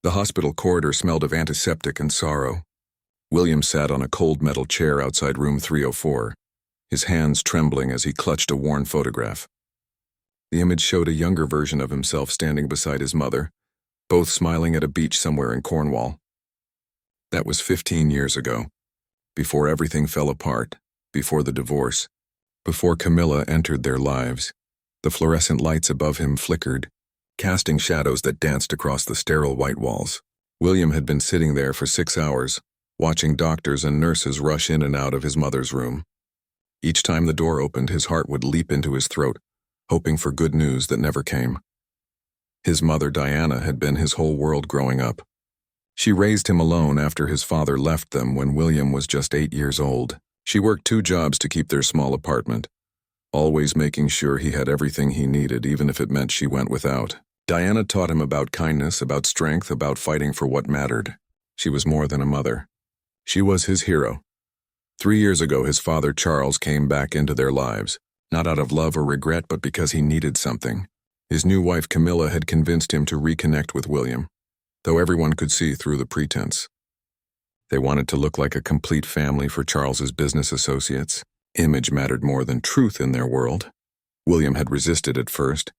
The hospital corridor smelled of antiseptic and sorrow. William sat on a cold metal chair outside room 304, his hands trembling as he clutched a worn photograph. The image showed a younger version of himself standing beside his mother, both smiling at a beach somewhere in Cornwall. That was 15 years ago, before everything fell apart, before the divorce, before Camilla entered their lives. The fluorescent lights above him flickered, casting shadows that danced across the sterile white walls. William had been sitting there for 6 hours, watching doctors and nurses rush in and out of his mother's room. Each time the door opened, his heart would leap into his throat, hoping for good news that never came. His mother, Diana, had been his whole world growing up. She raised him alone after his father left them when William was just 8 years old. She worked 2 jobs to keep their small apartment, always making sure he had everything he needed, even if it meant she went without. Diana taught him about kindness, about strength, about fighting for what mattered. She was more than a mother. She was his hero. 3 years ago, his father, Charles, came back into their lives, not out of love or regret, but because he needed something. His new wife, Camilla, had convinced him to reconnect with William, though everyone could see through the pretense. They wanted to look like a complete family for Charles's business associates. Image mattered more than truth in their world. William had resisted at first.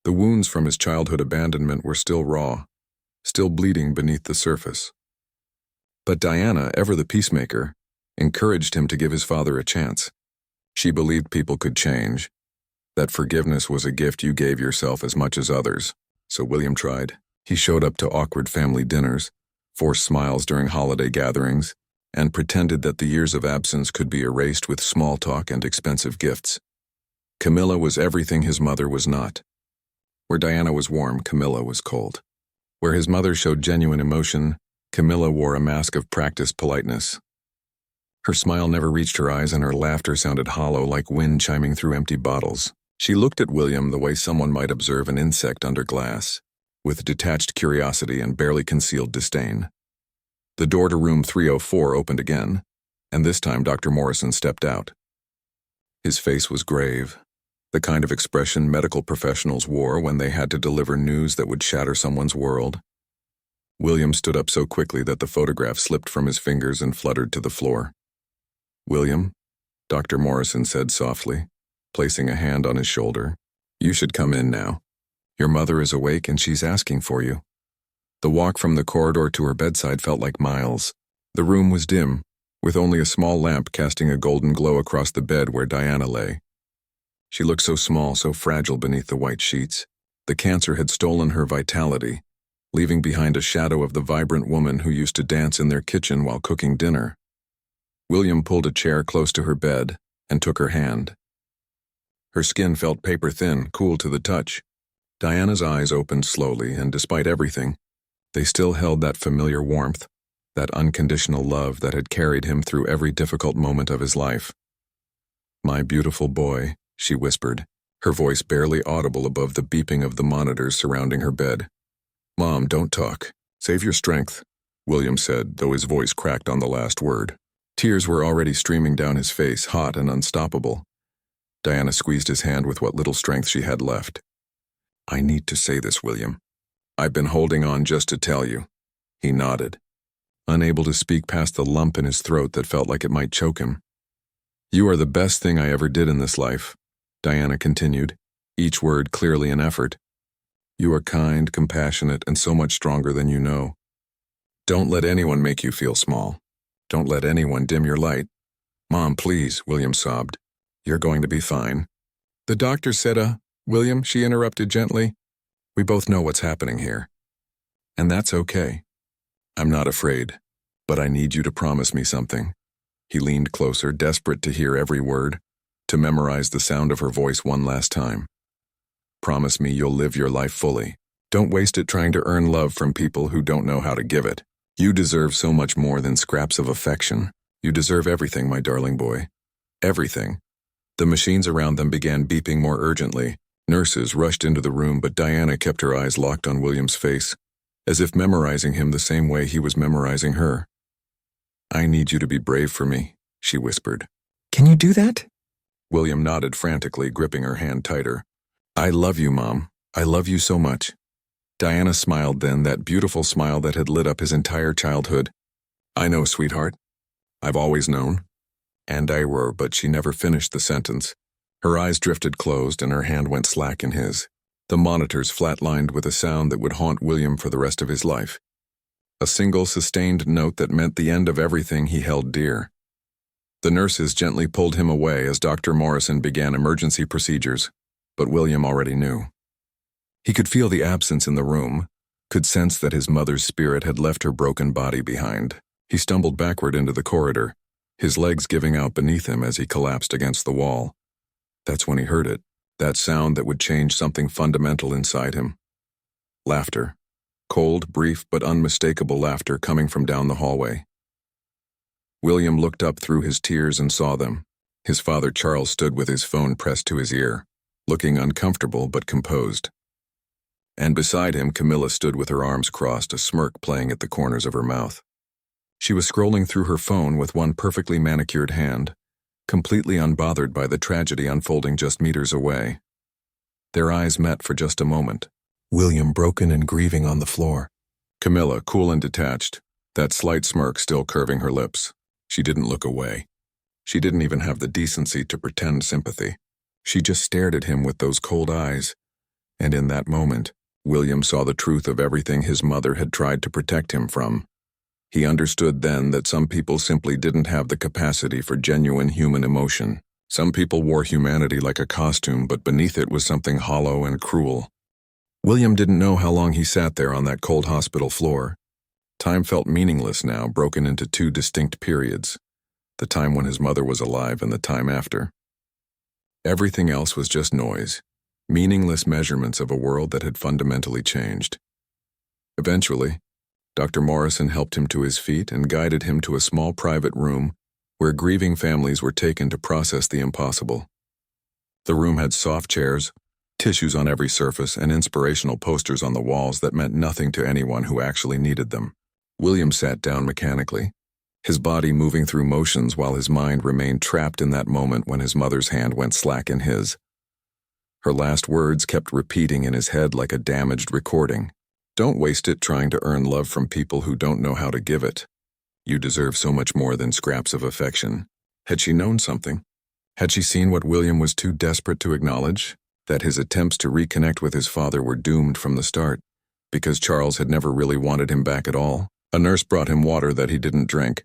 The wounds from his childhood abandonment were still raw, still bleeding beneath the surface. But Diana, ever the peacemaker, encouraged him to give his father a chance. She believed people could change, that forgiveness was a gift you gave yourself as much as others. So William tried. He showed up to awkward family dinners, forced smiles during holiday gatherings, and pretended that the years of absence could be erased with small talk and expensive gifts. Camilla was everything his mother was not. Where Diana was warm, Camilla was cold. Where his mother showed genuine emotion, Camilla wore a mask of practiced politeness. Her smile never reached her eyes, and her laughter sounded hollow, like wind chiming through empty bottles. She looked at William the way someone might observe an insect under glass, with detached curiosity and barely concealed disdain. The door to room 304 opened again, and this time Dr. Morrison stepped out. His face was grave, the kind of expression medical professionals wore when they had to deliver news that would shatter someone's world. William stood up so quickly that the photograph slipped from his fingers and fluttered to the floor. "William," Dr. Morrison said softly, placing a hand on his shoulder, "you should come in now. Your mother is awake and she's asking for you." The walk from the corridor to her bedside felt like miles. The room was dim, with only a small lamp casting a golden glow across the bed where Diana lay. She looked so small, so fragile beneath the white sheets. The cancer had stolen her vitality, leaving behind a shadow of the vibrant woman who used to dance in their kitchen while cooking dinner. William pulled a chair close to her bed and took her hand. Her skin felt paper-thin, cool to the touch. Diana's eyes opened slowly, and despite everything, they still held that familiar warmth, that unconditional love that had carried him through every difficult moment of his life. "My beautiful boy," she whispered, her voice barely audible above the beeping of the monitors surrounding her bed. "Mom, don't talk. Save your strength," William said, though his voice cracked on the last word. Tears were already streaming down his face, hot and unstoppable. Diana squeezed his hand with what little strength she had left. "I need to say this, William. I've been holding on just to tell you." He nodded, unable to speak past the lump in his throat that felt like it might choke him. "You are the best thing I ever did in this life," Diana continued, each word clearly an effort. "You are kind, compassionate, and so much stronger than you know. Don't let anyone make you feel small. Don't let anyone dim your light." "Mom, please," William sobbed. "You're going to be fine." "The doctor said, William," she interrupted gently, "we both know what's happening here. And that's okay. I'm not afraid, but I need you to promise me something." He leaned closer, desperate to hear every word, to memorize the sound of her voice one last time. "Promise me you'll live your life fully. Don't waste it trying to earn love from people who don't know how to give it. You deserve so much more than scraps of affection. You deserve everything, my darling boy. Everything." The machines around them began beeping more urgently. Nurses rushed into the room, but Diana kept her eyes locked on William's face, as if memorizing him the same way he was memorizing her. "I need you to be brave for me," she whispered. "Can you do that?" William nodded frantically, gripping her hand tighter. "I love you, Mom. I love you so much." Diana smiled then, that beautiful smile that had lit up his entire childhood. "I know, sweetheart. I've always known." And I were, but she never finished the sentence. Her eyes drifted closed and her hand went slack in his. The monitors flatlined with a sound that would haunt William for the rest of his life. A single sustained note that meant the end of everything he held dear. The nurses gently pulled him away as Dr. Morrison began emergency procedures, but William already knew. He could feel the absence in the room, could sense that his mother's spirit had left her broken body behind. He stumbled backward into the corridor, his legs giving out beneath him as he collapsed against the wall. That's when he heard it, that sound that would change something fundamental inside him. Laughter. Cold, brief, but unmistakable laughter coming from down the hallway. William looked up through his tears and saw them. His father Charles stood with his phone pressed to his ear, looking uncomfortable but composed. And beside him, Camilla stood with her arms crossed, a smirk playing at the corners of her mouth. She was scrolling through her phone with one perfectly manicured hand, completely unbothered by the tragedy unfolding just meters away. Their eyes met for just a moment. William broken and grieving on the floor. Camilla cool and detached, that slight smirk still curving her lips. She didn't look away. She didn't even have the decency to pretend sympathy. She just stared at him with those cold eyes. And in that moment, William saw the truth of everything his mother had tried to protect him from. He understood then that some people simply didn't have the capacity for genuine human emotion. Some people wore humanity like a costume, but beneath it was something hollow and cruel. William didn't know how long he sat there on that cold hospital floor. Time felt meaningless now, broken into two distinct periods. The time when his mother was alive and the time after. Everything else was just noise. Meaningless measurements of a world that had fundamentally changed. Eventually, Dr. Morrison helped him to his feet and guided him to a small private room where grieving families were taken to process the impossible. The room had soft chairs, tissues on every surface, and inspirational posters on the walls that meant nothing to anyone who actually needed them. William sat down mechanically, his body moving through motions while his mind remained trapped in that moment when his mother's hand went slack in his. Her last words kept repeating in his head like a damaged recording. "Don't waste it trying to earn love from people who don't know how to give it. You deserve so much more than scraps of affection." Had she known something? Had she seen what William was too desperate to acknowledge? That his attempts to reconnect with his father were doomed from the start, because Charles had never really wanted him back at all. A nurse brought him water that he didn't drink,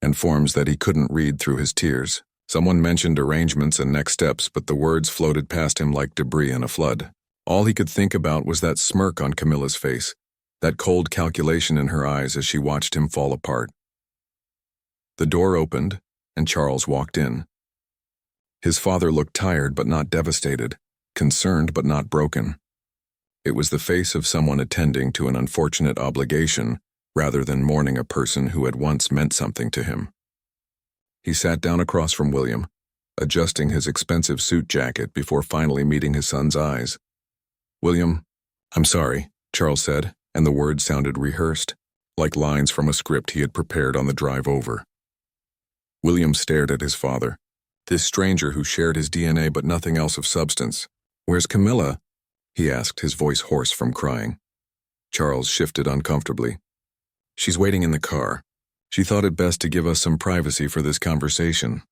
and forms that he couldn't read through his tears. Someone mentioned arrangements and next steps, but the words floated past him like debris in a flood. All he could think about was that smirk on Camilla's face, that cold calculation in her eyes as she watched him fall apart. The door opened, and Charles walked in. His father looked tired but not devastated, concerned but not broken. It was the face of someone attending to an unfortunate obligation rather than mourning a person who had once meant something to him. He sat down across from William, adjusting his expensive suit jacket before finally meeting his son's eyes. "William, I'm sorry," Charles said, and the words sounded rehearsed, like lines from a script he had prepared on the drive over. William stared at his father, this stranger who shared his DNA but nothing else of substance. "Where's Camilla?" he asked, his voice hoarse from crying. Charles shifted uncomfortably. "She's waiting in the car. She thought it best to give us some privacy for this conversation."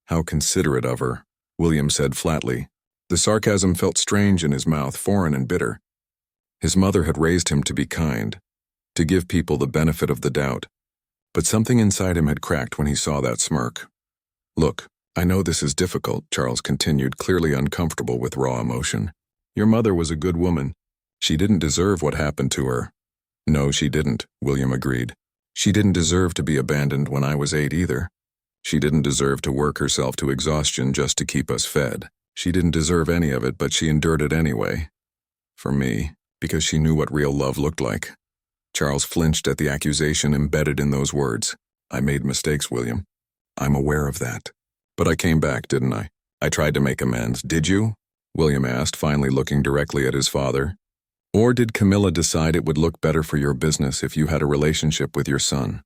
"How considerate of her," William said flatly. The sarcasm felt strange in his mouth, foreign and bitter. His mother had raised him to be kind, to give people the benefit of the doubt, but something inside him had cracked when he saw that smirk. "Look, I know this is difficult," Charles continued, clearly uncomfortable with raw emotion. "Your mother was a good woman. She didn't deserve what happened to her." "No, she didn't," William agreed. "She didn't deserve to be abandoned when I was 8 either. She didn't deserve to work herself to exhaustion just to keep us fed. She didn't deserve any of it, but she endured it anyway. For me, because she knew what real love looked like." Charles flinched at the accusation embedded in those words. "I made mistakes, William. I'm aware of that. But I came back, didn't I? I tried to make amends. Did you?" William asked, finally looking directly at his father. "Or did Camilla decide it would look better for your business if you had a relationship with your son?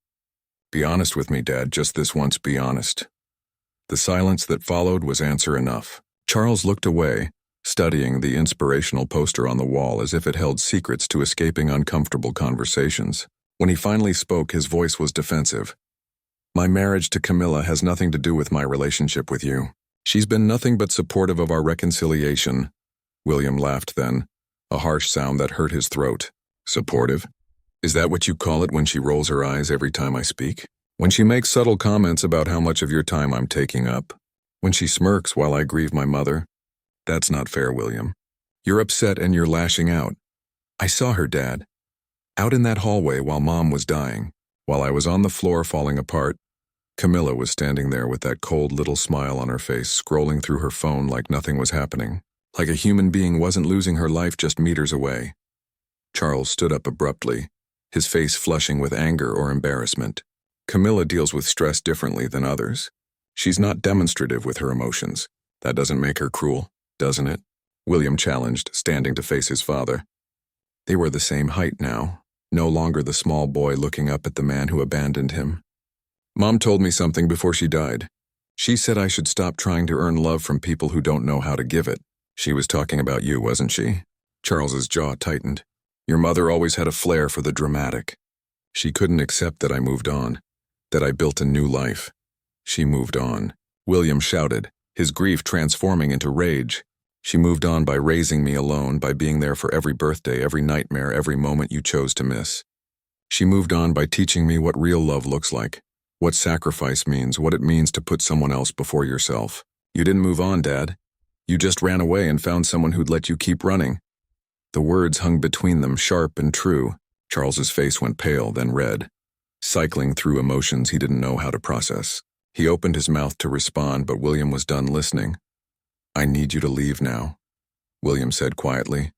Be honest with me, Dad, just this once, be honest." The silence that followed was answer enough. Charles looked away, studying the inspirational poster on the wall as if it held secrets to escaping uncomfortable conversations. When he finally spoke, his voice was defensive. "My marriage to Camilla has nothing to do with my relationship with you. She's been nothing but supportive of our reconciliation." William laughed then, a harsh sound that hurt his throat. "Supportive? Is that what you call it when she rolls her eyes every time I speak? When she makes subtle comments about how much of your time I'm taking up? When she smirks while I grieve my mother? That's not fair, William. You're upset and you're lashing out. I saw her, Dad. Out in that hallway while Mom was dying. While I was on the floor falling apart, Camilla was standing there with that cold little smile on her face, scrolling through her phone like nothing was happening. Like a human being wasn't losing her life just meters away." Charles stood up abruptly, his face flushing with anger or embarrassment. "Camilla deals with stress differently than others. She's not demonstrative with her emotions. That doesn't make her cruel, doesn't it?" William challenged, standing to face his father. They were the same height now, no longer the small boy looking up at the man who abandoned him. "Mom told me something before she died. She said I should stop trying to earn love from people who don't know how to give it." "She was talking about you, wasn't she?" Charles's jaw tightened. "Your mother always had a flair for the dramatic. She couldn't accept that I moved on, that I built a new life. She moved on." William shouted, his grief transforming into rage. "She moved on by raising me alone, by being there for every birthday, every nightmare, every moment you chose to miss. She moved on by teaching me what real love looks like, what sacrifice means, what it means to put someone else before yourself. You didn't move on, Dad. You just ran away and found someone who'd let you keep running." The words hung between them, sharp and true. Charles's face went pale, then red, cycling through emotions he didn't know how to process. He opened his mouth to respond, but William was done listening. "I need you to leave now," William said quietly,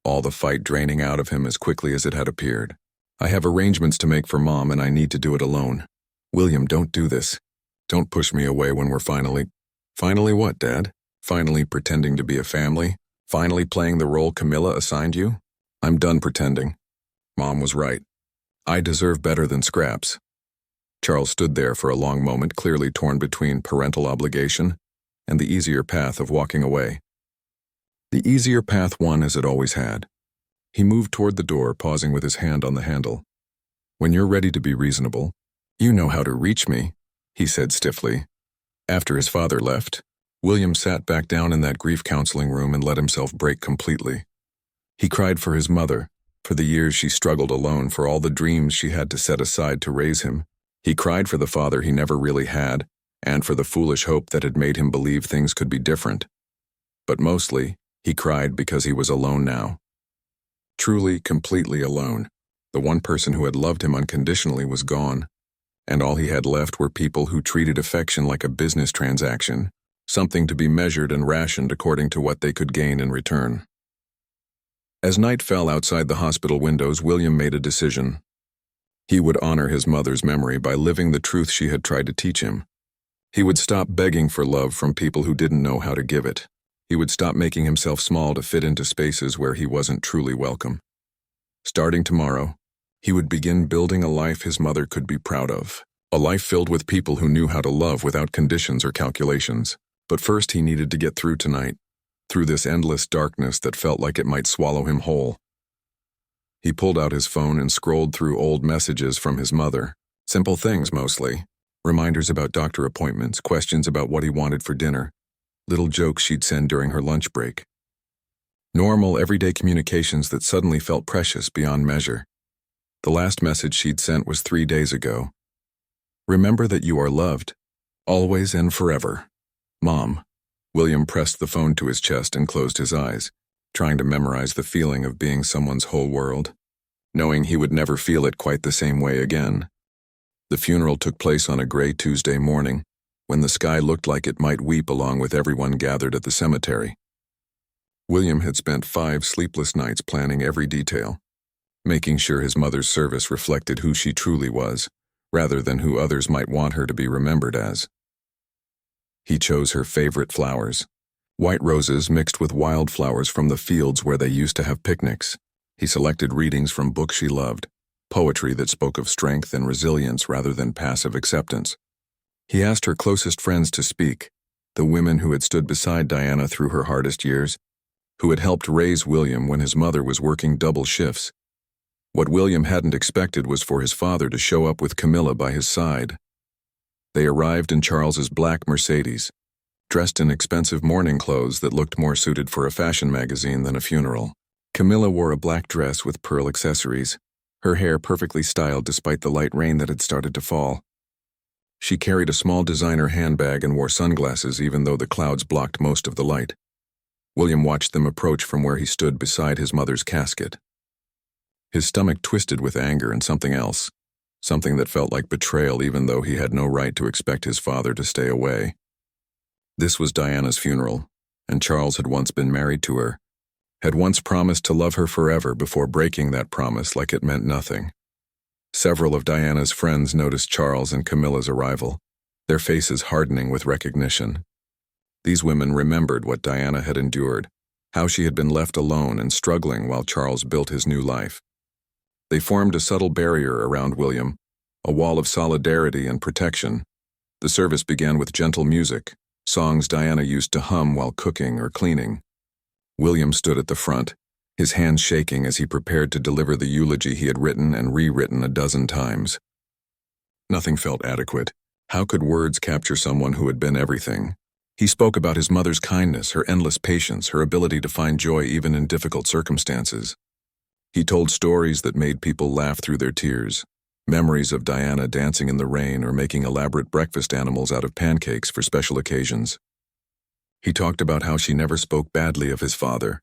all the fight draining out of him as quickly as it had appeared. "I have arrangements to make for Mom, and I need to do it alone." "William, don't do this. Don't push me away when we're finally—" "Finally what, Dad? Finally pretending to be a family? Finally playing the role Camilla assigned you? I'm done pretending. Mom was right. I deserve better than scraps." Charles stood there for a long moment, clearly torn between parental obligation and the easier path of walking away. The easier path won as it always had. He moved toward the door, pausing with his hand on the handle. "When you're ready to be reasonable, you know how to reach me," he said stiffly. After his father left, William sat back down in that grief counseling room and let himself break completely. He cried for his mother, for the years she struggled alone, for all the dreams she had to set aside to raise him. He cried for the father he never really had, and for the foolish hope that had made him believe things could be different. But mostly, he cried because he was alone now. Truly, completely alone. The one person who had loved him unconditionally was gone, and all he had left were people who treated affection like a business transaction, something to be measured and rationed according to what they could gain in return. As night fell outside the hospital windows, William made a decision. He would honor his mother's memory by living the truth she had tried to teach him. He would stop begging for love from people who didn't know how to give it. He would stop making himself small to fit into spaces where he wasn't truly welcome. Starting tomorrow, he would begin building a life his mother could be proud of. A life filled with people who knew how to love without conditions or calculations. But first he needed to get through tonight, through this endless darkness that felt like it might swallow him whole. He pulled out his phone and scrolled through old messages from his mother. Simple things mostly. Reminders about doctor appointments, questions about what he wanted for dinner, little jokes she'd send during her lunch break. Normal, everyday communications that suddenly felt precious beyond measure. The last message she'd sent was 3 days ago. "Remember that you are loved, always and forever. Mom." William pressed the phone to his chest and closed his eyes, trying to memorize the feeling of being someone's whole world, knowing he would never feel it quite the same way again. The funeral took place on a gray Tuesday morning, when the sky looked like it might weep along with everyone gathered at the cemetery. William had spent 5 sleepless nights planning every detail, making sure his mother's service reflected who she truly was, rather than who others might want her to be remembered as. He chose her favorite flowers, white roses mixed with wildflowers from the fields where they used to have picnics. He selected readings from books she loved, poetry that spoke of strength and resilience rather than passive acceptance. He asked her closest friends to speak, the women who had stood beside Diana through her hardest years, who had helped raise William when his mother was working double shifts. What William hadn't expected was for his father to show up with Camilla by his side. They arrived in Charles's black Mercedes, dressed in expensive mourning clothes that looked more suited for a fashion magazine than a funeral. Camilla wore a black dress with pearl accessories, her hair perfectly styled despite the light rain that had started to fall. She carried a small designer handbag and wore sunglasses even though the clouds blocked most of the light. William watched them approach from where he stood beside his mother's casket. His stomach twisted with anger and something else, something that felt like betrayal even though he had no right to expect his father to stay away. This was Diana's funeral, and Charles had once been married to her, had once promised to love her forever before breaking that promise like it meant nothing. Several of Diana's friends noticed Charles and Camilla's arrival, their faces hardening with recognition. These women remembered what Diana had endured, how she had been left alone and struggling while Charles built his new life. They formed a subtle barrier around William, a wall of solidarity and protection. The service began with gentle music, songs Diana used to hum while cooking or cleaning. William stood at the front, his hands shaking as he prepared to deliver the eulogy he had written and rewritten a dozen times. Nothing felt adequate. How could words capture someone who had been everything? He spoke about his mother's kindness, her endless patience, her ability to find joy even in difficult circumstances. He told stories that made people laugh through their tears, memories of Diana dancing in the rain or making elaborate breakfast animals out of pancakes for special occasions. He talked about how she never spoke badly of his father,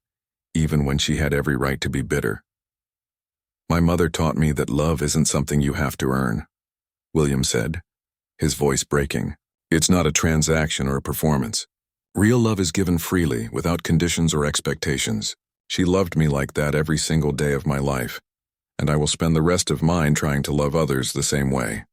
even when she had every right to be bitter. "My mother taught me that love isn't something you have to earn," William said, his voice breaking. "It's not a transaction or a performance. Real love is given freely, without conditions or expectations. She loved me like that every single day of my life, and I will spend the rest of mine trying to love others the same way."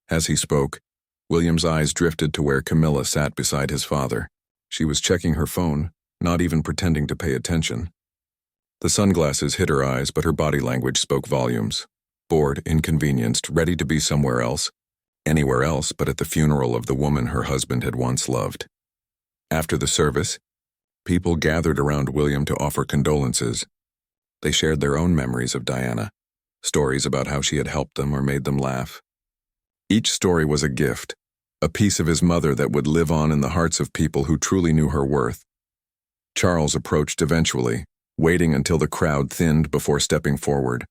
As he spoke, William's eyes drifted to where Camilla sat beside his father. She was checking her phone, not even pretending to pay attention. The sunglasses hid her eyes, but her body language spoke volumes. Bored, inconvenienced, ready to be somewhere else, anywhere else but at the funeral of the woman her husband had once loved. After the service, people gathered around William to offer condolences. They shared their own memories of Diana, stories about how she had helped them or made them laugh. Each story was a gift, a piece of his mother that would live on in the hearts of people who truly knew her worth. Charles approached eventually, waiting until the crowd thinned before stepping forward.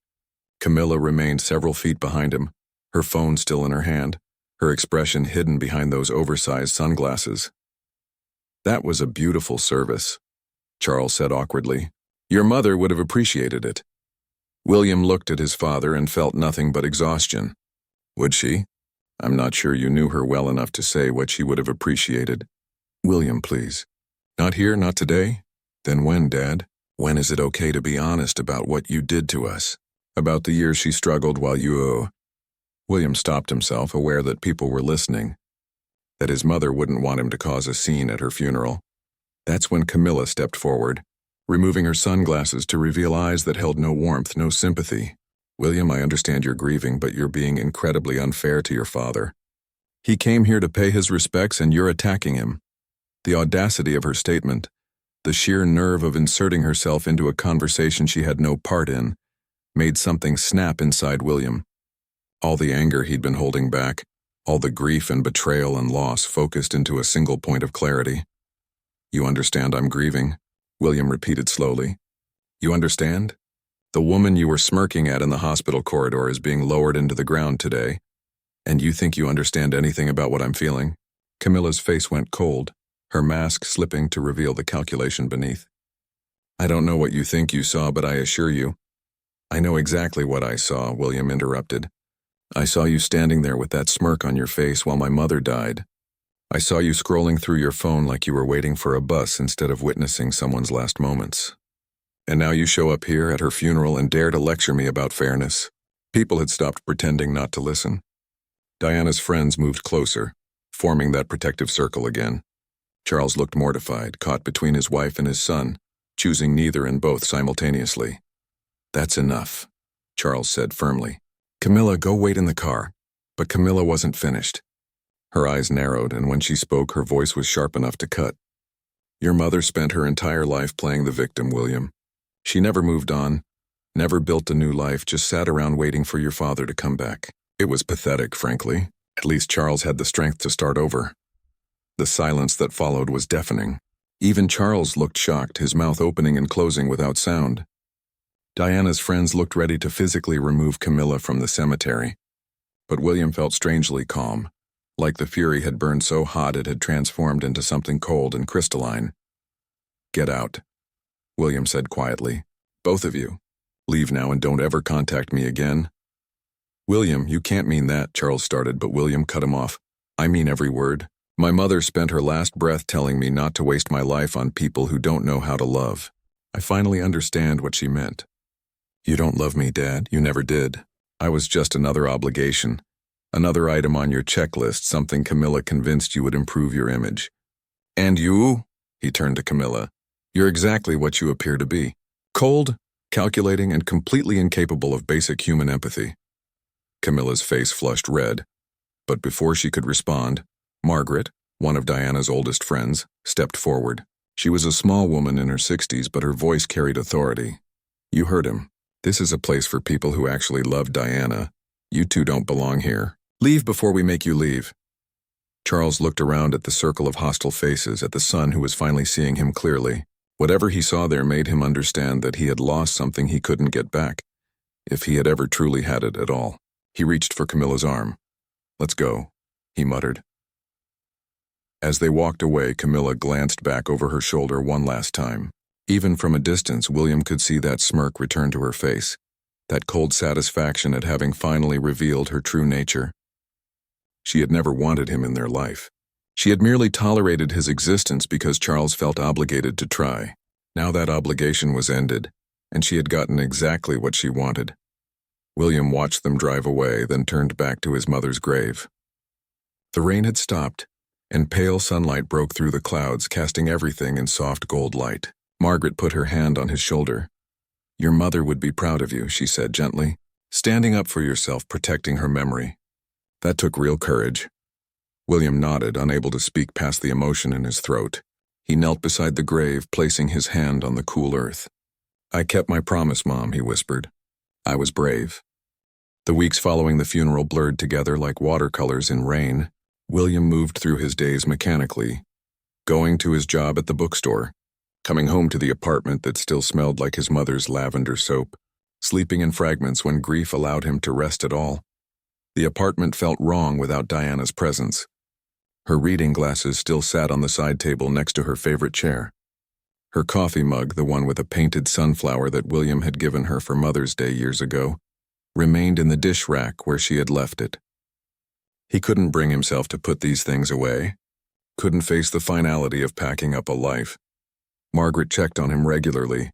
Camilla remained several feet behind him, her phone still in her hand, her expression hidden behind those oversized sunglasses. "That was a beautiful service," Charles said awkwardly. "Your mother would have appreciated it." William looked at his father and felt nothing but exhaustion. "Would she? I'm not sure you knew her well enough to say what she would have appreciated." "William, please. Not here, not today? Then when, Dad? When is it okay to be honest about what you did to us? About the years she struggled while you..." William stopped himself, aware that people were listening, that his mother wouldn't want him to cause a scene at her funeral. That's when Camilla stepped forward, removing her sunglasses to reveal eyes that held no warmth, no sympathy. "William, I understand you're grieving, but you're being incredibly unfair to your father. He came here to pay his respects and you're attacking him." The audacity of her statement, the sheer nerve of inserting herself into a conversation she had no part in, made something snap inside William. All the anger he'd been holding back, all the grief and betrayal and loss focused into a single point of clarity. "You understand I'm grieving," William repeated slowly. "You understand? The woman you were smirking at in the hospital corridor is being lowered into the ground today, and you think you understand anything about what I'm feeling?" Camilla's face went cold, her mask slipping to reveal the calculation beneath. "I don't know what you think you saw, but I assure you, I know exactly what I saw," William interrupted. "I saw you standing there with that smirk on your face while my mother died. I saw you scrolling through your phone like you were waiting for a bus instead of witnessing someone's last moments. And now you show up here at her funeral and dare to lecture me about fairness." People had stopped pretending not to listen. Diana's friends moved closer, forming that protective circle again. Charles looked mortified, caught between his wife and his son, choosing neither and both simultaneously. "That's enough," Charles said firmly. "Camilla, go wait in the car." But Camilla wasn't finished. Her eyes narrowed, and when she spoke, her voice was sharp enough to cut. Your mother spent her entire life playing the victim, William. She never moved on, never built a new life, just sat around waiting for your father to come back. It was pathetic, frankly. At least Charles had the strength to start over. The silence that followed was deafening. Even Charles looked shocked, his mouth opening and closing without sound. Diana's friends looked ready to physically remove Camilla from the cemetery. But William felt strangely calm, like the fury had burned so hot it had transformed into something cold and crystalline. "Get out," William said quietly. "Both of you. Leave now and don't ever contact me again." "William, you can't mean that," Charles started, but William cut him off. "I mean every word. My mother spent her last breath telling me not to waste my life on people who don't know how to love. I finally understand what she meant. You don't love me, Dad. You never did. I was just another obligation. Another item on your checklist, something Camilla convinced you would improve your image. And you?" He turned to Camilla. "You're exactly what you appear to be. Cold, calculating, and completely incapable of basic human empathy." Camilla's face flushed red. But before she could respond, Margaret, one of Diana's oldest friends, stepped forward. She was a small woman in her 60s, but her voice carried authority. "You heard him. This is a place for people who actually love Diana. You two don't belong here. Leave before we make you leave." Charles looked around at the circle of hostile faces, at the son who was finally seeing him clearly. Whatever he saw there made him understand that he had lost something he couldn't get back, if he had ever truly had it at all. He reached for Camilla's arm. "Let's go," he muttered. As they walked away, Camilla glanced back over her shoulder one last time. Even from a distance, William could see that smirk return to her face, that cold satisfaction at having finally revealed her true nature. She had never wanted him in their life. She had merely tolerated his existence because Charles felt obligated to try. Now that obligation was ended, and she had gotten exactly what she wanted. William watched them drive away, then turned back to his mother's grave. The rain had stopped, and pale sunlight broke through the clouds, casting everything in soft gold light. Margaret put her hand on his shoulder. "Your mother would be proud of you," she said gently, standing up for yourself, protecting her memory. That took real courage. William nodded, unable to speak past the emotion in his throat. He knelt beside the grave, placing his hand on the cool earth. "I kept my promise, Mom," he whispered. "I was brave." The weeks following the funeral blurred together like watercolors in rain. William moved through his days mechanically, going to his job at the bookstore, coming home to the apartment that still smelled like his mother's lavender soap, sleeping in fragments when grief allowed him to rest at all. The apartment felt wrong without Diana's presence. Her reading glasses still sat on the side table next to her favorite chair. Her coffee mug, the one with a painted sunflower that William had given her for Mother's Day years ago, remained in the dish rack where she had left it. He couldn't bring himself to put these things away, couldn't face the finality of packing up a life. Margaret checked on him regularly,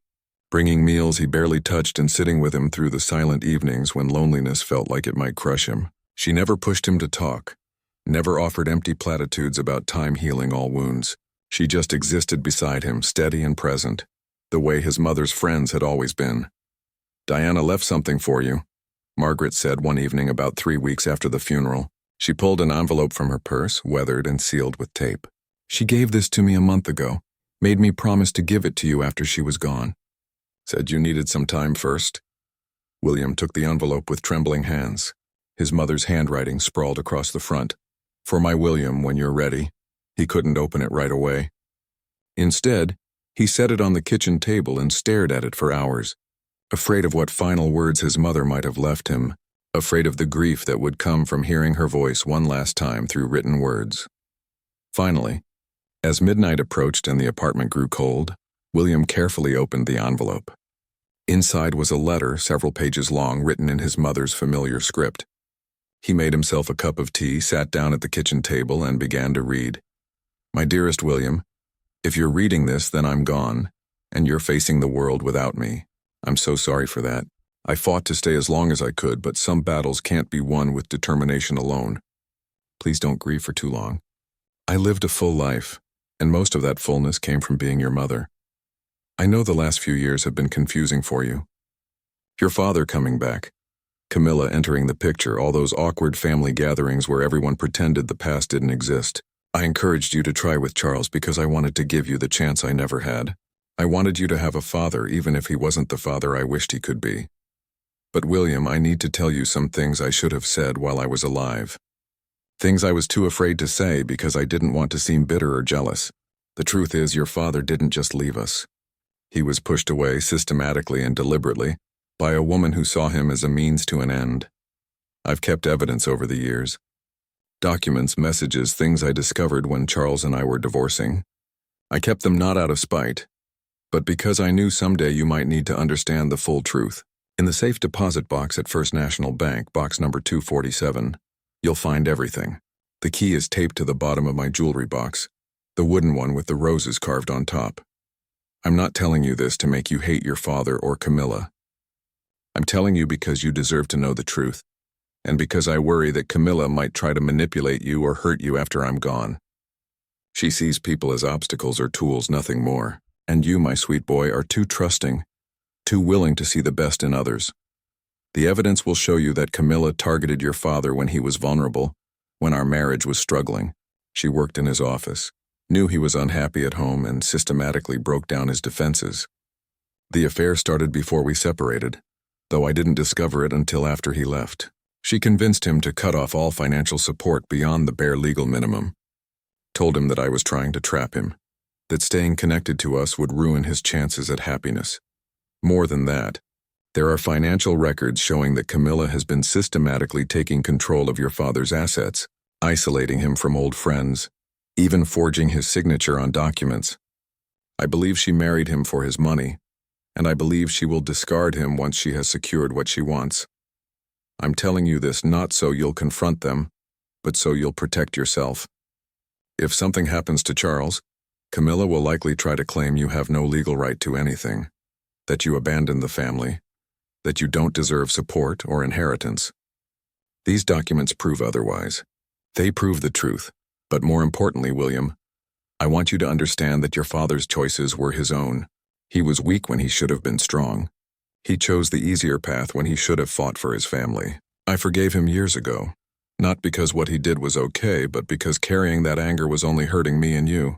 bringing meals he barely touched and sitting with him through the silent evenings when loneliness felt like it might crush him. She never pushed him to talk, never offered empty platitudes about time healing all wounds. She just existed beside him, steady and present, the way his mother's friends had always been. "Diana left something for you," Margaret said one evening about 3 weeks after the funeral. She pulled an envelope from her purse, weathered and sealed with tape. "She gave this to me a month ago. Made me promise to give it to you after she was gone. Said you needed some time first." William took the envelope with trembling hands. His mother's handwriting sprawled across the front. "For my William, when you're ready." He couldn't open it right away. Instead, he set it on the kitchen table and stared at it for hours, afraid of what final words his mother might have left him, afraid of the grief that would come from hearing her voice one last time through written words. Finally, as midnight approached and the apartment grew cold, William carefully opened the envelope. Inside was a letter, several pages long, written in his mother's familiar script. He made himself a cup of tea, sat down at the kitchen table, and began to read. "My dearest William, if you're reading this, then I'm gone, and you're facing the world without me. I'm so sorry for that. I fought to stay as long as I could, but some battles can't be won with determination alone. Please don't grieve for too long. I lived a full life, and most of that fullness came from being your mother. I know the last few years have been confusing for you. Your father coming back, Camilla entering the picture, all those awkward family gatherings where everyone pretended the past didn't exist. I encouraged you to try with Charles because I wanted to give you the chance I never had. I wanted you to have a father even if he wasn't the father I wished he could be. But William, I need to tell you some things I should have said while I was alive. Things I was too afraid to say because I didn't want to seem bitter or jealous. The truth is, your father didn't just leave us. He was pushed away systematically and deliberately by a woman who saw him as a means to an end. I've kept evidence over the years. Documents, messages, things I discovered when Charles and I were divorcing. I kept them not out of spite, but because I knew someday you might need to understand the full truth. In the safe deposit box at First National Bank, box number 247, you'll find everything. The key is taped to the bottom of my jewelry box, the wooden one with the roses carved on top. I'm not telling you this to make you hate your father or Camilla. I'm telling you because you deserve to know the truth, and because I worry that Camilla might try to manipulate you or hurt you after I'm gone. She sees people as obstacles or tools, nothing more, and you, my sweet boy, are too trusting, too willing to see the best in others. The evidence will show you that Camilla targeted your father when he was vulnerable, when our marriage was struggling. She worked in his office, knew he was unhappy at home, and systematically broke down his defenses. The affair started before we separated, though I didn't discover it until after he left. She convinced him to cut off all financial support beyond the bare legal minimum. Told him that I was trying to trap him, that staying connected to us would ruin his chances at happiness. More than that, there are financial records showing that Camilla has been systematically taking control of your father's assets, isolating him from old friends, even forging his signature on documents. I believe she married him for his money, and I believe she will discard him once she has secured what she wants. I'm telling you this not so you'll confront them, but so you'll protect yourself. If something happens to Charles, Camilla will likely try to claim you have no legal right to anything, that you abandoned the family, that you don't deserve support or inheritance. These documents prove otherwise. They prove the truth. But more importantly, William, I want you to understand that your father's choices were his own. He was weak when he should have been strong. He chose the easier path when he should have fought for his family. I forgave him years ago, not because what he did was okay, but because carrying that anger was only hurting me and you.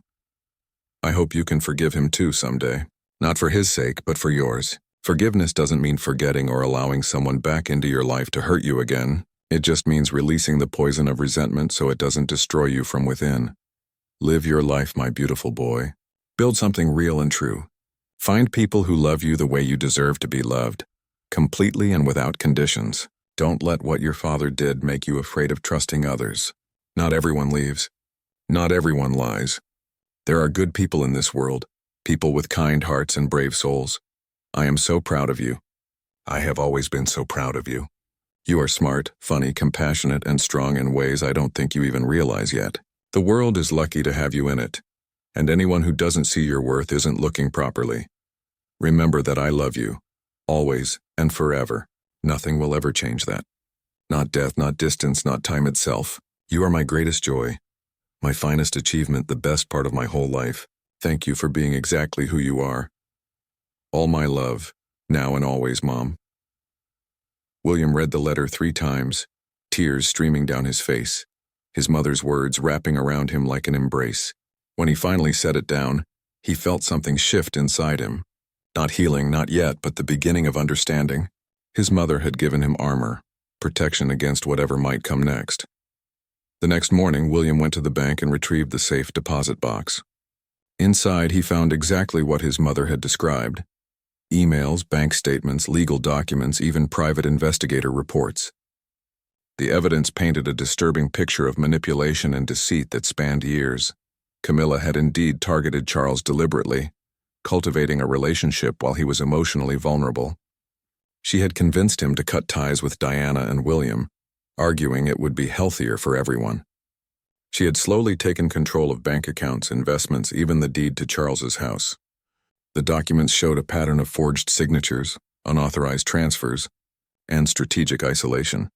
I hope you can forgive him too someday. Not for his sake, but for yours. Forgiveness doesn't mean forgetting or allowing someone back into your life to hurt you again. It just means releasing the poison of resentment so it doesn't destroy you from within. Live your life, my beautiful boy. Build something real and true. Find people who love you the way you deserve to be loved, completely and without conditions. Don't let what your father did make you afraid of trusting others. Not everyone leaves. Not everyone lies. There are good people in this world, people with kind hearts and brave souls. I am so proud of you. I have always been so proud of you. You are smart, funny, compassionate, and strong in ways I don't think you even realize yet. The world is lucky to have you in it, and anyone who doesn't see your worth isn't looking properly. Remember that I love you, always and forever. Nothing will ever change that. Not death, not distance, not time itself. You are my greatest joy, my finest achievement, the best part of my whole life. Thank you for being exactly who you are. All my love, now and always, Mom. William read the letter 3 times, tears streaming down his face, his mother's words wrapping around him like an embrace. When he finally set it down, he felt something shift inside him. Not healing, not yet, but the beginning of understanding. His mother had given him armor, protection against whatever might come next. The next morning, William went to the bank and retrieved the safe deposit box. Inside, he found exactly what his mother had described. Emails, bank statements, legal documents, even private investigator reports. The evidence painted a disturbing picture of manipulation and deceit that spanned years. Camilla had indeed targeted Charles deliberately, cultivating a relationship while he was emotionally vulnerable. She had convinced him to cut ties with Diana and William, arguing it would be healthier for everyone. She had slowly taken control of bank accounts, investments, even the deed to Charles's house. The documents showed a pattern of forged signatures, unauthorized transfers, and strategic isolation.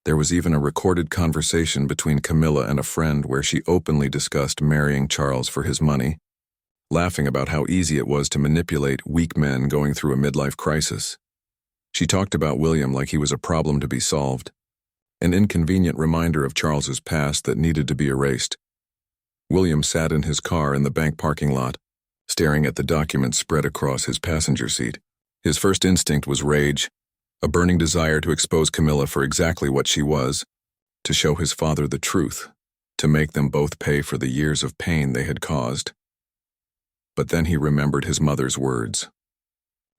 There was even a recorded conversation between Camilla and a friend where she openly discussed marrying Charles for his money, laughing about how easy it was to manipulate weak men going through a midlife crisis. She talked about William like he was a problem to be solved, an inconvenient reminder of Charles's past that needed to be erased. William sat in his car in the bank parking lot, staring at the documents spread across his passenger seat. His first instinct was rage, a burning desire to expose Camilla for exactly what she was, to show his father the truth, to make them both pay for the years of pain they had caused. But then he remembered his mother's words.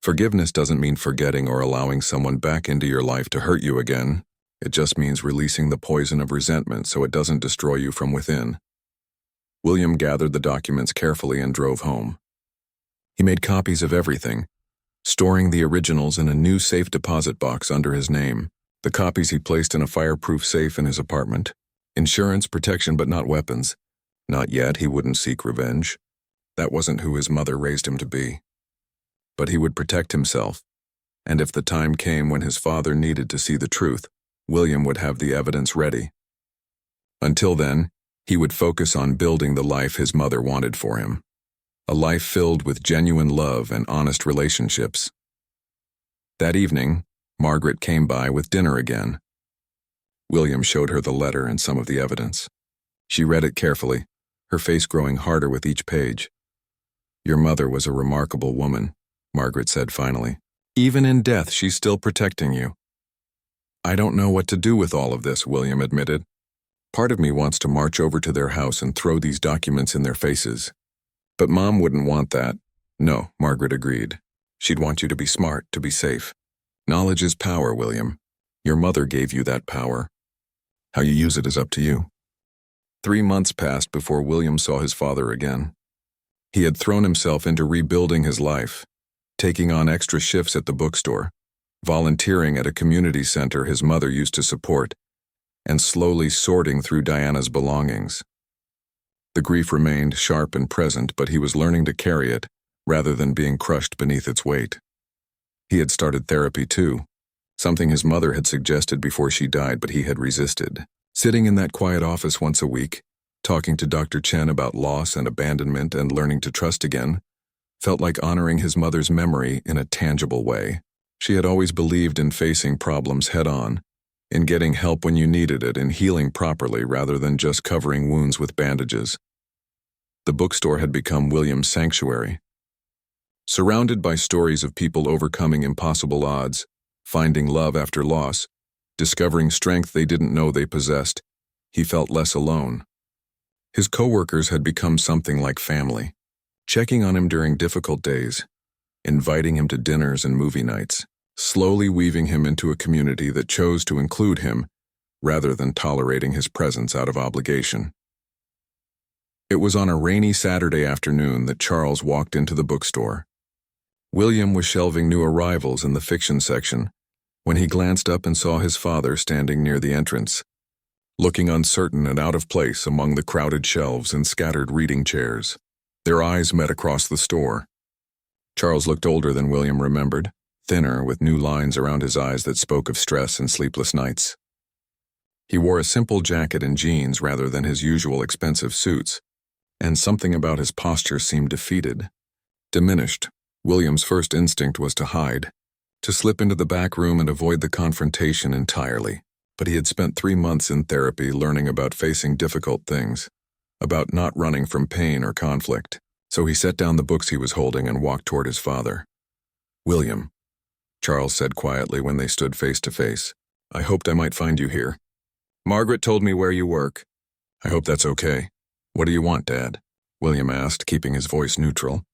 Forgiveness doesn't mean forgetting or allowing someone back into your life to hurt you again. It just means releasing the poison of resentment so it doesn't destroy you from within. William gathered the documents carefully and drove home. He made copies of everything, storing the originals in a new safe deposit box under his name. The copies he placed in a fireproof safe in his apartment. Insurance, protection, but not weapons. Not yet, he wouldn't seek revenge. That wasn't who his mother raised him to be. But he would protect himself, and if the time came when his father needed to see the truth, William would have the evidence ready. Until then, he would focus on building the life his mother wanted for him. A life filled with genuine love and honest relationships. That evening, Margaret came by with dinner again. William showed her the letter and some of the evidence. She read it carefully, her face growing harder with each page. "Your mother was a remarkable woman," Margaret said finally. "Even in death, she's still protecting you." "I don't know what to do with all of this," William admitted. "Part of me wants to march over to their house and throw these documents in their faces. But Mom wouldn't want that." "No," Margaret agreed. "She'd want you to be smart, to be safe. Knowledge is power, William. Your mother gave you that power. How you use it is up to you." 3 months passed before William saw his father again. He had thrown himself into rebuilding his life, taking on extra shifts at the bookstore, volunteering at a community center his mother used to support, and slowly sorting through Diana's belongings. The grief remained sharp and present, but he was learning to carry it, rather than being crushed beneath its weight. He had started therapy too, something his mother had suggested before she died, but he had resisted. Sitting in that quiet office once a week, talking to Dr. Chen about loss and abandonment and learning to trust again, felt like honoring his mother's memory in a tangible way. She had always believed in facing problems head-on, in getting help when you needed it, in healing properly rather than just covering wounds with bandages. The bookstore had become William's sanctuary. Surrounded by stories of people overcoming impossible odds, finding love after loss, discovering strength they didn't know they possessed, he felt less alone. His coworkers had become something like family, checking on him during difficult days, inviting him to dinners and movie nights, slowly weaving him into a community that chose to include him rather than tolerating his presence out of obligation. It was on a rainy Saturday afternoon that Charles walked into the bookstore. William was shelving new arrivals in the fiction section when he glanced up and saw his father standing near the entrance, looking uncertain and out of place among the crowded shelves and scattered reading chairs. Their eyes met across the store. Charles looked older than William remembered, thinner with new lines around his eyes that spoke of stress and sleepless nights. He wore a simple jacket and jeans rather than his usual expensive suits, and something about his posture seemed defeated, diminished. William's first instinct was to hide, to slip into the back room and avoid the confrontation entirely. But he had spent 3 months in therapy learning about facing difficult things, about not running from pain or conflict. So he set down the books he was holding and walked toward his father. "William," Charles said quietly when they stood face to face, "I hoped I might find you here. Margaret told me where you work. I hope that's okay. What do you want, Dad?" William asked, keeping his voice neutral,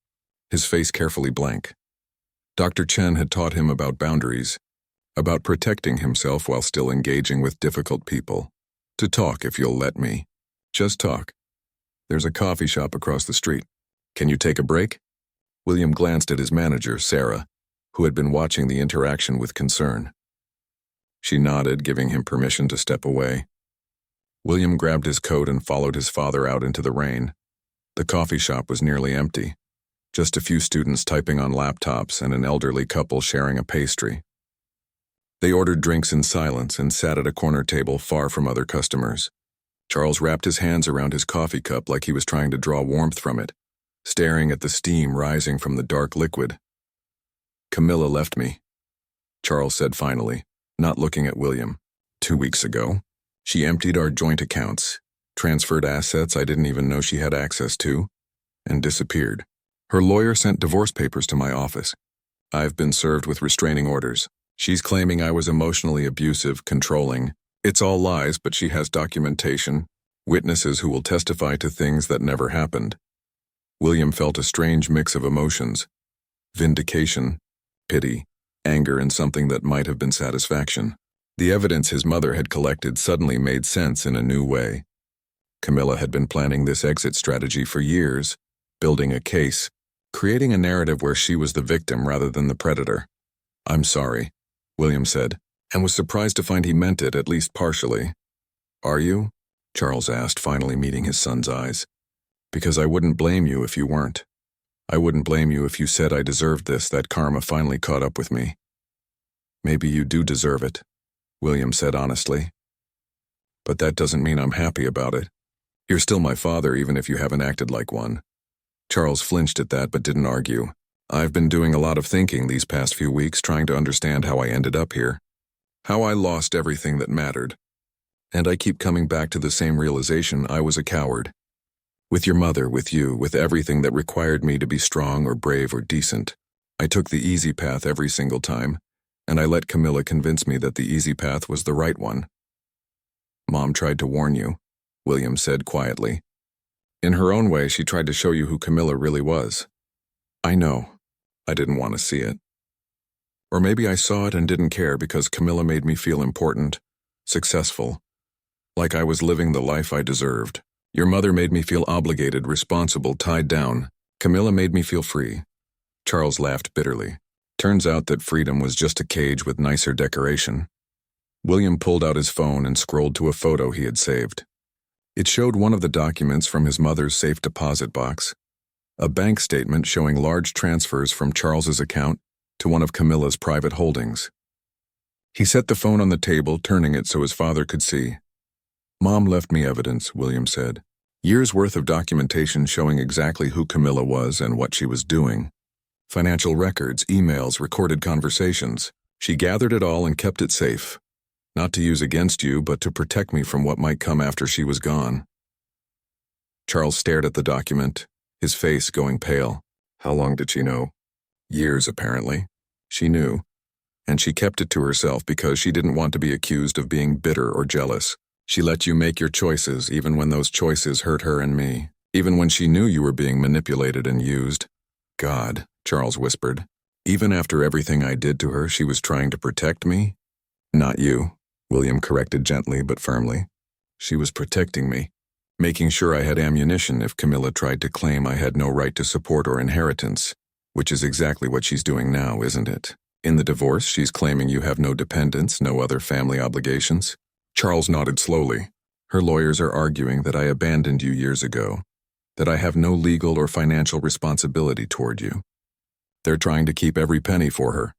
his face carefully blank. Dr. Chen had taught him about boundaries, about protecting himself while still engaging with difficult people. "To talk, if you'll let me. Just talk. There's a coffee shop across the street. Can you take a break?" William glanced at his manager, Sarah, who had been watching the interaction with concern. She nodded, giving him permission to step away. William grabbed his coat and followed his father out into the rain. The coffee shop was nearly empty, just a few students typing on laptops and an elderly couple sharing a pastry. They ordered drinks in silence and sat at a corner table far from other customers. Charles wrapped his hands around his coffee cup like he was trying to draw warmth from it, staring at the steam rising from the dark liquid. "Camilla left me," Charles said finally, not looking at William. 2 weeks ago. She emptied our joint accounts, transferred assets I didn't even know she had access to, and disappeared. Her lawyer sent divorce papers to my office. I've been served with restraining orders. She's claiming I was emotionally abusive, controlling. It's all lies, but she has documentation, witnesses who will testify to things that never happened. William felt a strange mix of emotions: vindication, pity, anger, and something that might have been satisfaction. The evidence his mother had collected suddenly made sense in a new way. Camilla had been planning this exit strategy for years, building a case, creating a narrative where she was the victim rather than the predator. "I'm sorry," William said, and was surprised to find he meant it, at least partially. "Are you?" Charles asked, finally meeting his son's eyes. "Because I wouldn't blame you if you weren't. I wouldn't blame you if you said I deserved this, that karma finally caught up with me." "Maybe you do deserve it," William said honestly. "But that doesn't mean I'm happy about it. You're still my father even if you haven't acted like one." Charles flinched at that but didn't argue. "I've been doing a lot of thinking these past few weeks, trying to understand how I ended up here. How I lost everything that mattered. And I keep coming back to the same realization: I was a coward. With your mother, with you, with everything that required me to be strong or brave or decent. I took the easy path every single time, and I let Camilla convince me that the easy path was the right one." "Mom tried to warn you," William said quietly. "In her own way, she tried to show you who Camilla really was." "I know. I didn't want to see it. Or maybe I saw it and didn't care because Camilla made me feel important, successful, like I was living the life I deserved. Your mother made me feel obligated, responsible, tied down. Camilla made me feel free." Charles laughed bitterly. Turns out that freedom was just a cage with nicer decoration. William pulled out his phone and scrolled to a photo he had saved. It showed one of the documents from his mother's safe deposit box, a bank statement showing large transfers from Charles's account to one of Camilla's private holdings. He set the phone on the table, turning it so his father could see. "Mom left me evidence," William said. "Years' worth of documentation showing exactly who Camilla was and what she was doing. Financial records, emails, recorded conversations. She gathered it all and kept it safe. Not to use against you, but to protect me from what might come after she was gone." Charles stared at the document, his face going pale. How long did she know? Years, apparently. She knew. And she kept it to herself because she didn't want to be accused of being bitter or jealous. She let you make your choices, even when those choices hurt her and me. Even when she knew you were being manipulated and used. "God," Charles whispered. "Even after everything I did to her, she was trying to protect me?" "Not you," William corrected gently but firmly. "She was protecting me, making sure I had ammunition if Camilla tried to claim I had no right to support or inheritance, which is exactly what she's doing now, isn't it? In the divorce, she's claiming you have no dependents, no other family obligations." Charles nodded slowly. "Her lawyers are arguing that I abandoned you years ago, that I have no legal or financial responsibility toward you. They're trying to keep every penny for her."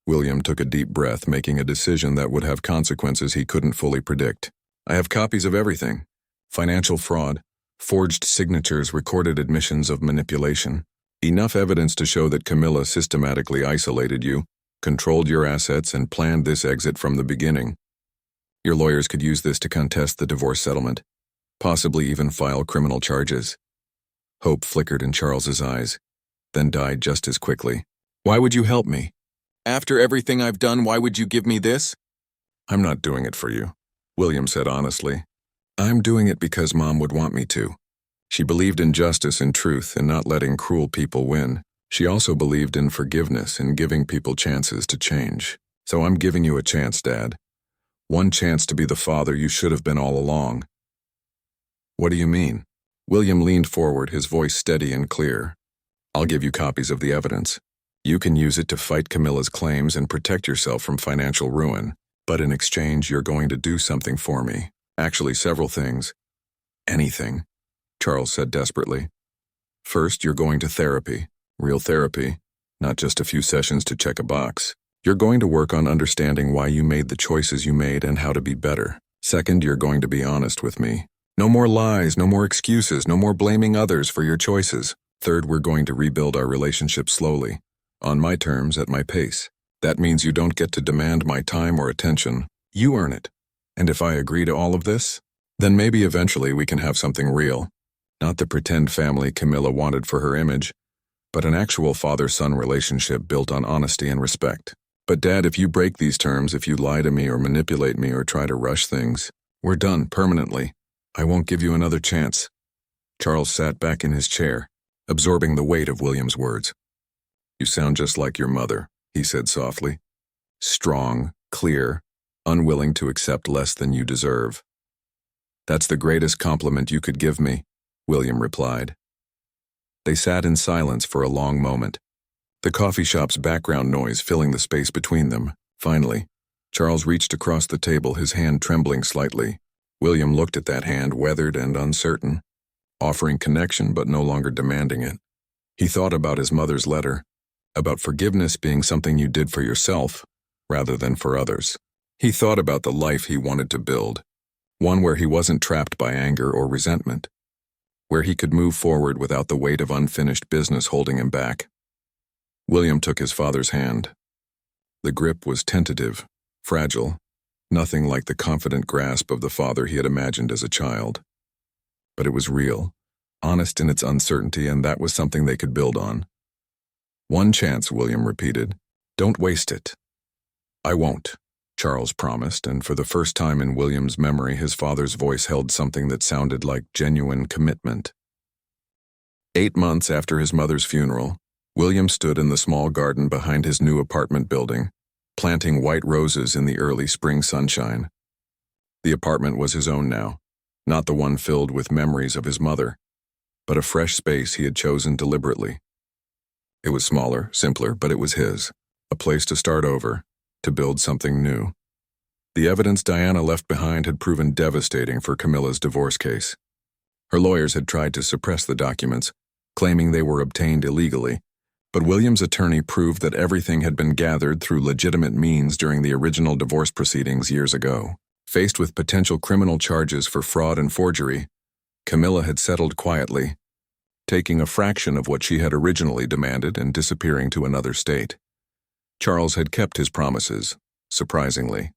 William took a deep breath, making a decision that would have consequences he couldn't fully predict. "I have copies of everything. Financial fraud, forged signatures, recorded admissions of manipulation. Enough evidence to show that Camilla systematically isolated you, controlled your assets, and planned this exit from the beginning. Your lawyers could use this to contest the divorce settlement, possibly even file criminal charges." Hope flickered in Charles's eyes, then died just as quickly. "Why would you help me? After everything I've done, why would you give me this?" "I'm not doing it for you," William said honestly. "I'm doing it because Mom would want me to. She believed in justice and truth and not letting cruel people win. She also believed in forgiveness and giving people chances to change. So I'm giving you a chance, Dad. One chance to be the father you should have been all along." "What do you mean?" William leaned forward, his voice steady and clear. "I'll give you copies of the evidence. You can use it to fight Camilla's claims and protect yourself from financial ruin. But in exchange, you're going to do something for me. Actually, several things." "Anything," Charles said desperately. "First, you're going to therapy. Real therapy. Not just a few sessions to check a box. You're going to work on understanding why you made the choices you made and how to be better. Second, you're going to be honest with me. No more lies, no more excuses, no more blaming others for your choices. Third, we're going to rebuild our relationship slowly. On my terms, at my pace. That means you don't get to demand my time or attention. You earn it. And if I agree to all of this, Then maybe eventually we can have something real. Not the pretend family Camilla wanted for her image, but an actual father-son relationship built on honesty and respect. But Dad, if you break these terms, if you lie to me or manipulate me or try to rush things, we're done permanently. I won't give you another chance. Charles sat back in his chair, absorbing the weight of William's words. You sound just like your mother, he said softly. Strong, clear, unwilling to accept less than you deserve. That's the greatest compliment you could give me, William replied. They sat in silence for a long moment, the coffee shop's background noise filling the space between them. Finally, Charles reached across the table, his hand trembling slightly. William looked at that hand, weathered and uncertain, offering connection but no longer demanding it. He thought about his mother's letter, about forgiveness being something you did for yourself rather than for others. He thought about the life he wanted to build, one where he wasn't trapped by anger or resentment, where he could move forward without the weight of unfinished business holding him back. William took his father's hand. The grip was tentative, fragile, nothing like the confident grasp of the father he had imagined as a child. But it was real, honest in its uncertainty, and that was something they could build on. One chance, William repeated. Don't waste it. I won't, Charles promised, and for the first time in William's memory, his father's voice held something that sounded like genuine commitment. 8 months after his mother's funeral, William stood in the small garden behind his new apartment building, planting white roses in the early spring sunshine. The apartment was his own now, not the one filled with memories of his mother, but a fresh space he had chosen deliberately. It was smaller, simpler, but it was his, a place to start over, to build something new. The evidence Diana left behind had proven devastating for Camilla's divorce case. Her lawyers had tried to suppress the documents, claiming they were obtained illegally, but William's attorney proved that everything had been gathered through legitimate means during the original divorce proceedings years ago. Faced with potential criminal charges for fraud and forgery, Camilla had settled quietly, taking a fraction of what she had originally demanded and disappearing to another state. Charles had kept his promises, surprisingly.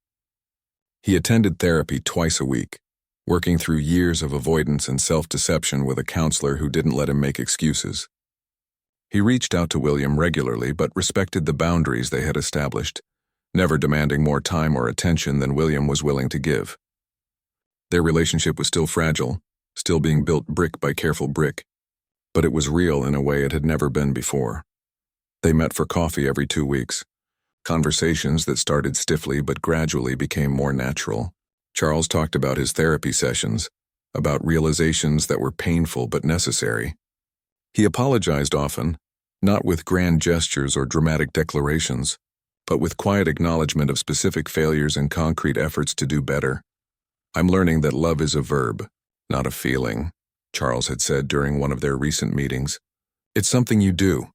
He attended therapy twice a week, working through years of avoidance and self-deception with a counselor who didn't let him make excuses. He reached out to William regularly but respected the boundaries they had established, never demanding more time or attention than William was willing to give. Their relationship was still fragile, still being built brick by careful brick, but it was real in a way it had never been before. They met for coffee every 2 weeks, conversations that started stiffly but gradually became more natural. Charles talked about his therapy sessions, about realizations that were painful but necessary. He apologized often, not with grand gestures or dramatic declarations, but with quiet acknowledgement of specific failures and concrete efforts to do better. I'm learning that love is a verb, not a feeling, Charles had said during one of their recent meetings. It's something you do,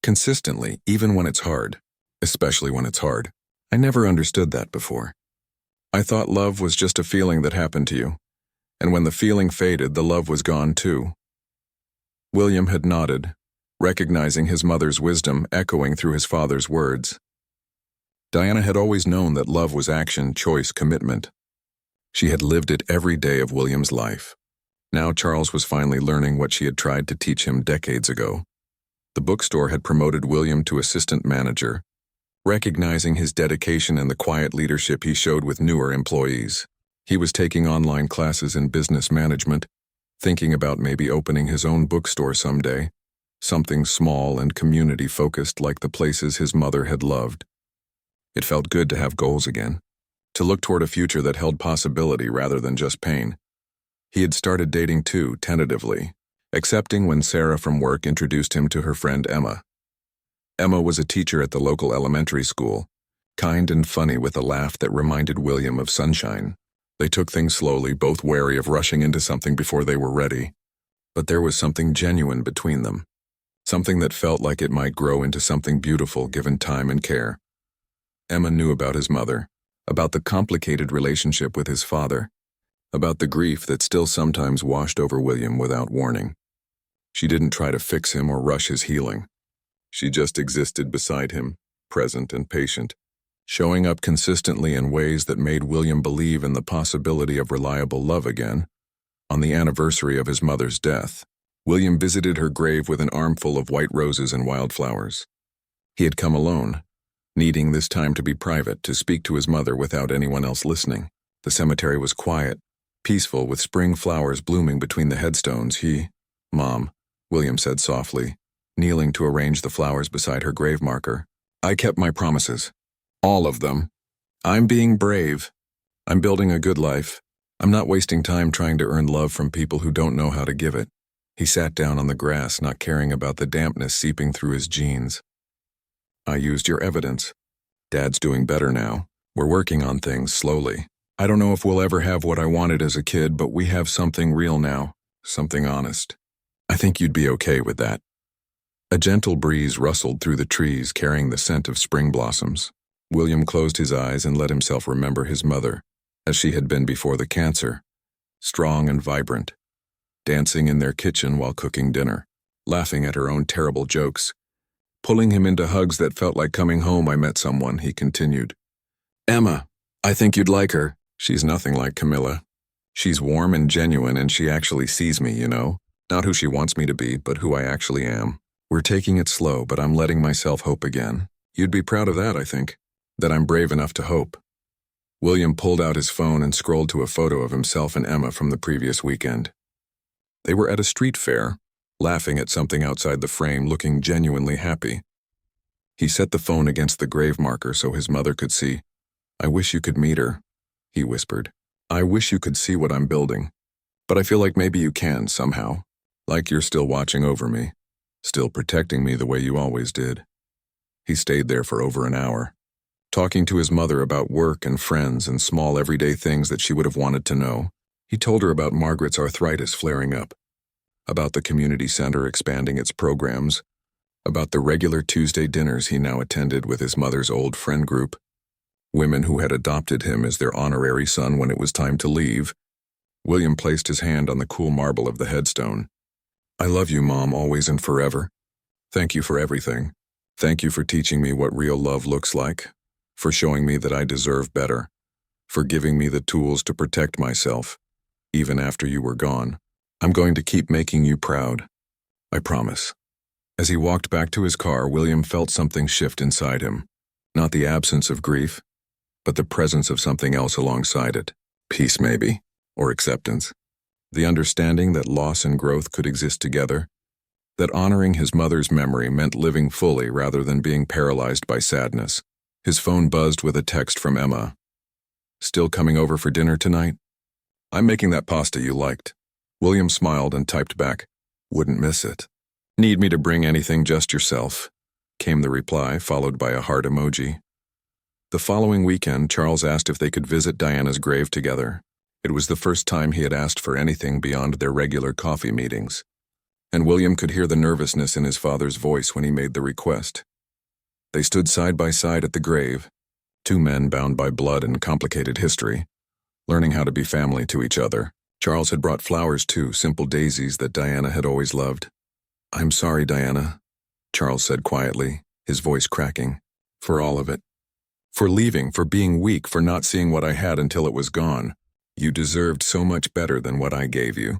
consistently, even when it's hard, especially when it's hard. I never understood that before. I thought love was just a feeling that happened to you, and when the feeling faded, the love was gone too. William had nodded, recognizing his mother's wisdom echoing through his father's words. Diana had always known that love was action, choice, commitment. She had lived it every day of William's life. Now Charles was finally learning what she had tried to teach him decades ago. The bookstore had promoted William to assistant manager, recognizing his dedication and the quiet leadership he showed with newer employees. He was taking online classes in business management, thinking about maybe opening his own bookstore someday, something small and community-focused like the places his mother had loved. It felt good to have goals again, to look toward a future that held possibility rather than just pain. He had started dating too, tentatively, accepting when Sarah from work introduced him to her friend Emma. Emma was a teacher at the local elementary school, kind and funny with a laugh that reminded William of sunshine. They took things slowly, both wary of rushing into something before they were ready. But there was something genuine between them, something that felt like it might grow into something beautiful given time and care. Emma knew about his mother, about the complicated relationship with his father, about the grief that still sometimes washed over William without warning. She didn't try to fix him or rush his healing. She just existed beside him, present and patient, showing up consistently in ways that made William believe in the possibility of reliable love again, On the anniversary of his mother's death, William visited her grave with an armful of white roses and wildflowers. He had come alone, needing this time to be private, to speak to his mother without anyone else listening. The cemetery was quiet, peaceful, with spring flowers blooming between the headstones. "Mom," William said softly, kneeling to arrange the flowers beside her grave marker. "I kept my promises. All of them. I'm being brave. I'm building a good life. I'm not wasting time trying to earn love from people who don't know how to give it." He sat down on the grass, not caring about the dampness seeping through his jeans. "I used your evidence. Dad's doing better now. We're working on things slowly. I don't know if we'll ever have what I wanted as a kid, but we have something real now, something honest. I think you'd be okay with that." A gentle breeze rustled through the trees, carrying the scent of spring blossoms. William closed his eyes and let himself remember his mother, as she had been before the cancer, strong and vibrant, dancing in their kitchen while cooking dinner, laughing at her own terrible jokes, pulling him into hugs that felt like coming home. "I met someone," he continued. "Emma, I think you'd like her. She's nothing like Camilla. She's warm and genuine, and she actually sees me, you know? Not who she wants me to be, but who I actually am. We're taking it slow, but I'm letting myself hope again. You'd be proud of that, I think, that I'm brave enough to hope." William pulled out his phone and scrolled to a photo of himself and Emma from the previous weekend. They were at a street fair, laughing at something outside the frame, looking genuinely happy. He set the phone against the grave marker so his mother could see. "I wish you could meet her," he whispered. "I wish you could see what I'm building. But I feel like maybe you can somehow. Like you're still watching over me, still protecting me the way you always did." He stayed there for over an hour, talking to his mother about work and friends and small everyday things that she would have wanted to know. He told her about Margaret's arthritis flaring up, about the community center expanding its programs, about the regular Tuesday dinners he now attended with his mother's old friend group, women who had adopted him as their honorary son when it was time to leave. William placed his hand on the cool marble of the headstone. "I love you, Mom, always and forever. Thank you for everything. Thank you for teaching me what real love looks like, for showing me that I deserve better, for giving me the tools to protect myself, even after you were gone. I'm going to keep making you proud. I promise." As he walked back to his car, William felt something shift inside him. Not the absence of grief, but the presence of something else alongside it. Peace, maybe, or acceptance. The understanding that loss and growth could exist together, that honoring his mother's memory meant living fully rather than being paralyzed by sadness. His phone buzzed with a text from Emma. "Still coming over for dinner tonight? I'm making that pasta you liked." William smiled and typed back, "Wouldn't miss it." "Need me to bring anything, just yourself?" came the reply, followed by a heart emoji. The following weekend, Charles asked if they could visit Diana's grave together. It was the first time he had asked for anything beyond their regular coffee meetings, and William could hear the nervousness in his father's voice when he made the request. They stood side by side at the grave, two men bound by blood and complicated history, learning how to be family to each other. Charles had brought flowers too, simple daisies that Diana had always loved. "I'm sorry, Diana," Charles said quietly, his voice cracking, "for all of it. For leaving, for being weak, for not seeing what I had until it was gone. You deserved so much better than what I gave you.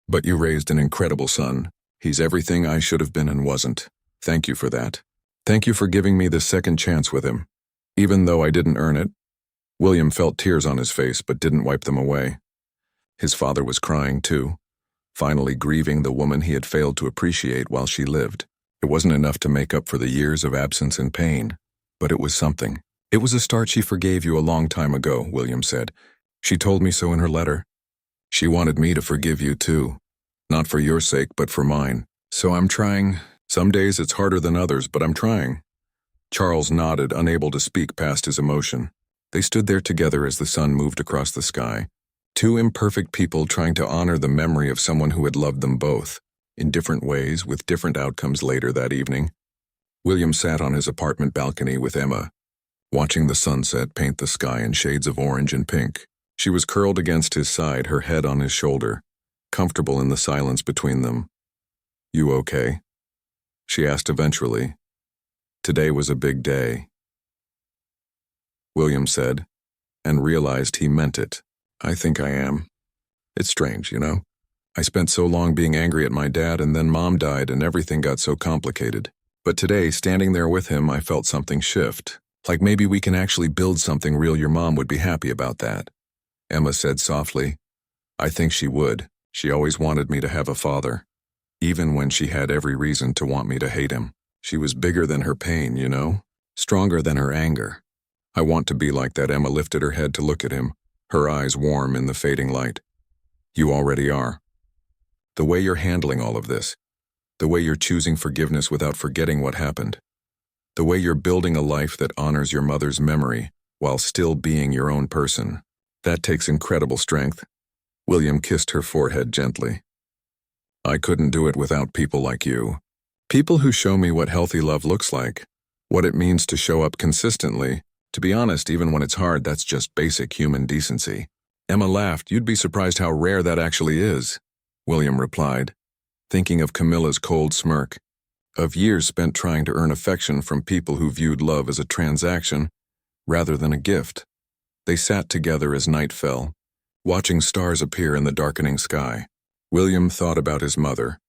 But you raised an incredible son. He's everything I should have been and wasn't. Thank you for that. Thank you for giving me the second chance with him. Even though I didn't earn it." William felt tears on his face but didn't wipe them away. His father was crying too, finally grieving the woman he had failed to appreciate while she lived. It wasn't enough to make up for the years of absence and pain, but it was something. "It was a start. She forgave you a long time ago," William said. "She told me so in her letter. She wanted me to forgive you too. Not for your sake, but for mine. So I'm trying. Some days it's harder than others, but I'm trying." Charles nodded, unable to speak past his emotion. They stood there together as the sun moved across the sky. Two imperfect people trying to honor the memory of someone who had loved them both, in different ways, with different outcomes later that evening. William sat on his apartment balcony with Emma, watching the sunset paint the sky in shades of orange and pink. She was curled against his side, her head on his shoulder, comfortable in the silence between them. "You okay?" she asked eventually. "Today was a big day," William said, and realized he meant it. "I think I am. It's strange, you know? I spent so long being angry at my dad, and then Mom died and everything got so complicated. But today, standing there with him, I felt something shift. Like maybe we can actually build something real. Your mom would be happy about that. Emma said softly. I think she would. She always wanted me to have a father. Even when she had every reason to want me to hate him. She was bigger than her pain, you know? Stronger than her anger. I want to be like that. Emma lifted her head to look at him, her eyes warm in the fading light. You already are. The way you're handling all of this. The way you're choosing forgiveness without forgetting what happened. The way you're building a life that honors your mother's memory while still being your own person. That takes incredible strength. William kissed her forehead gently. I couldn't do it without people like you. People who show me what healthy love looks like, what it means to show up consistently. To be honest, even when it's hard, that's just basic human decency. Emma laughed. You'd be surprised how rare that actually is, William replied, thinking of Camilla's cold smirk, of years spent trying to earn affection from people who viewed love as a transaction rather than a gift. They sat together as night fell, watching stars appear in the darkening sky. William thought about his mother,